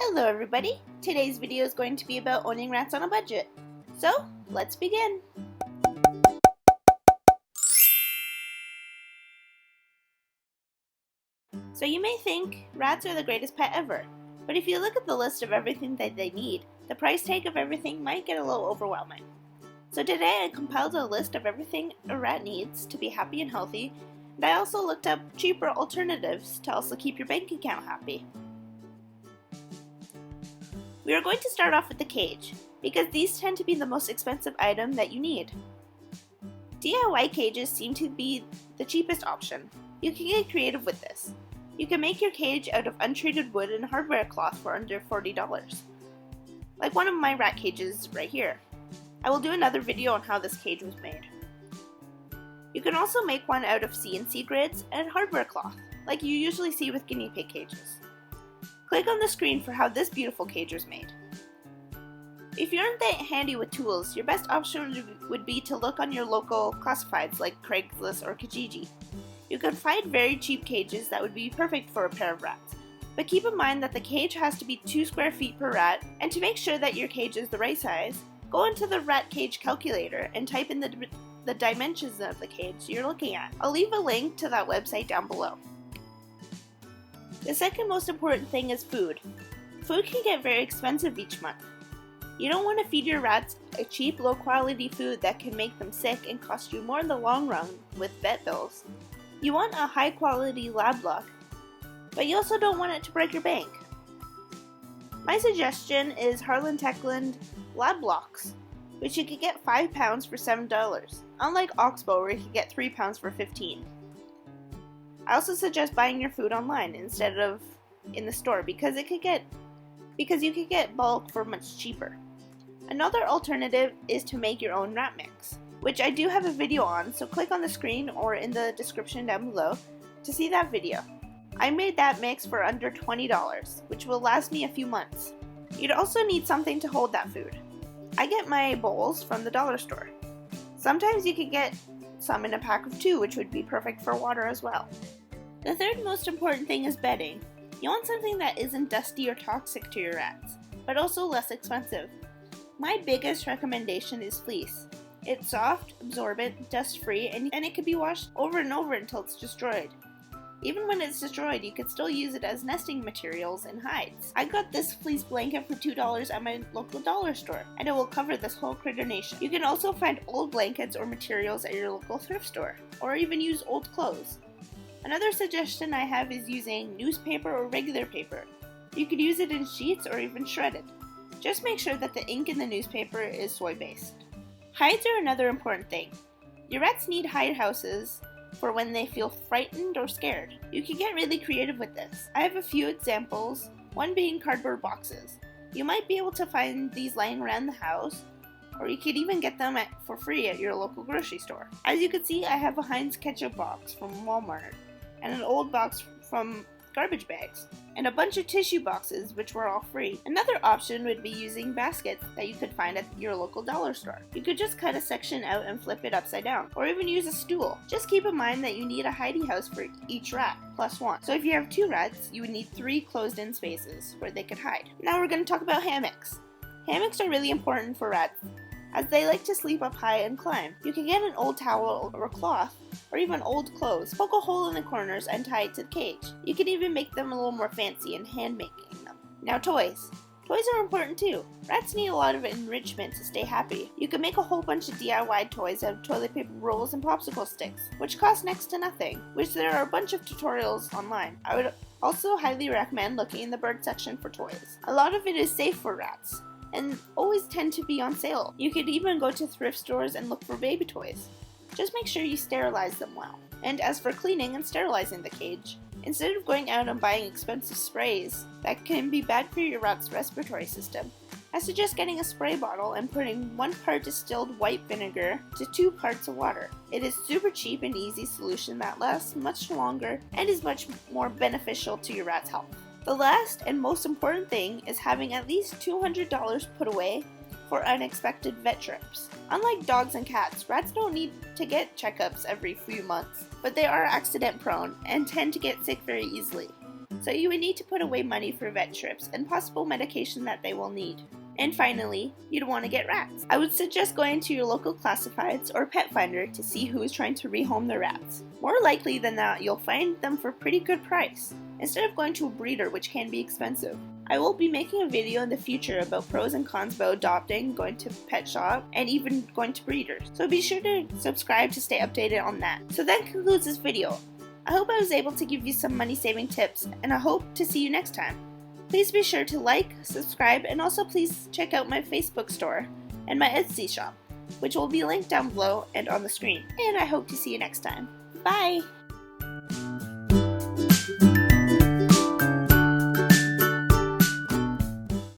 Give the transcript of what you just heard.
Hello everybody! Today's video is going to be about owning rats on a budget. So, let's begin! So you may think rats are the greatest pet ever, but if you look at the list of everything that they need, the price tag of everything might get a little overwhelming. So today I compiled a list of everything a rat needs to be happy and healthy, and I also looked up cheaper alternatives to also keep your bank account happy. We are going to start off with the cage, because these tend to be the most expensive item that you need. DIY cages seem to be the cheapest option. You can get creative with this. You can make your cage out of untreated wood and hardware cloth for under $40. Like one of my rat cages right here. I will do another video on how this cage was made. You can also make one out of CNC grids and hardware cloth, like you usually see with guinea pig cages. Click on the screen for how this beautiful cage was made. If you aren't that handy with tools, your best option would be to look on your local classifieds like Craigslist or Kijiji. You can find very cheap cages that would be perfect for a pair of rats. But keep in mind that the cage has to be 2 square feet per rat, and to make sure that your cage is the right size, go into the rat cage calculator and type in the dimensions of the cage you're looking at. I'll leave a link to that website down below. The second most important thing is food. Food can get very expensive each month. You don't want to feed your rats a cheap, low-quality food that can make them sick and cost you more in the long run with vet bills. You want a high-quality lab lock, but you also don't want it to break your bank. My suggestion is Harlan Techland Lab Blocks, which you can get 5 pounds for $7, unlike Oxbow where you can get 3 pounds for $15. I also suggest buying your food online instead of in the store because you could get bulk for much cheaper. Another alternative is to make your own rat mix, which I do have a video on, so click on the screen or in the description down below to see that video. I made that mix for under $20, which will last me a few months. You'd also need something to hold that food. I get my bowls from the dollar store. Sometimes you can get some in a pack of 2, which would be perfect for water as well. The third most important thing is bedding. You want something that isn't dusty or toxic to your rats, but also less expensive. My biggest recommendation is fleece. It's soft, absorbent, dust-free, and it can be washed over and over until it's destroyed. Even when it's destroyed, you can still use it as nesting materials and hides. I got this fleece blanket for $2 at my local dollar store, and it will cover this whole critter nation. You can also find old blankets or materials at your local thrift store, or even use old clothes. Another suggestion I have is using newspaper or regular paper. You could use it in sheets or even shredded. Just make sure that the ink in the newspaper is soy-based. Hides are another important thing. Your rats need hide houses for when they feel frightened or scared. You can get really creative with this. I have a few examples, one being cardboard boxes. You might be able to find these lying around the house, or you could even get them for free at your local grocery store. As you can see, I have a Heinz ketchup box from Walmart, and an old box from garbage bags, and a bunch of tissue boxes which were all free. Another option would be using baskets that you could find at your local dollar store. You could just cut a section out and flip it upside down, or even use a stool. Just keep in mind that you need a hidey house for each rat, plus 1. So if you have 2 rats, you would need 3 closed-in spaces where they could hide. Now we're going to talk about hammocks. Hammocks are really important for rats, as they like to sleep up high and climb. You can get an old towel or cloth, or even old clothes, poke a hole in the corners and tie it to the cage. You can even make them a little more fancy in hand making them. Now toys. Toys are important too. Rats need a lot of enrichment to stay happy. You can make a whole bunch of DIY toys out of toilet paper rolls and popsicle sticks, which cost next to nothing, which there are a bunch of tutorials online. I would also highly recommend looking in the bird section for toys. A lot of it is safe for rats, and always tend to be on sale. You could even go to thrift stores and look for baby toys. Just make sure you sterilize them well. And as for cleaning and sterilizing the cage, instead of going out and buying expensive sprays that can be bad for your rat's respiratory system, I suggest getting a spray bottle and putting 1 part distilled white vinegar to 2 parts of water. It is super cheap and easy solution that lasts much longer and is much more beneficial to your rat's health. The last and most important thing is having at least $200 put away for unexpected vet trips. Unlike dogs and cats, rats don't need to get checkups every few months, but they are accident prone and tend to get sick very easily. so you would need to put away money for vet trips and possible medication that they will need. And finally, you'd want to get rats. I would suggest going to your local classifieds or pet finder to see who is trying to rehome the rats. More likely than not, you'll find them for a pretty good price, instead of going to a breeder, which can be expensive. I will be making a video in the future about pros and cons about adopting, going to pet shop, and even going to breeders. So be sure to subscribe to stay updated on that. So that concludes this video. I hope I was able to give you some money saving tips, and I hope to see you next time. Please be sure to like, subscribe, and also please check out my Facebook store and my Etsy shop, which will be linked down below and on the screen. And I hope to see you next time. Bye!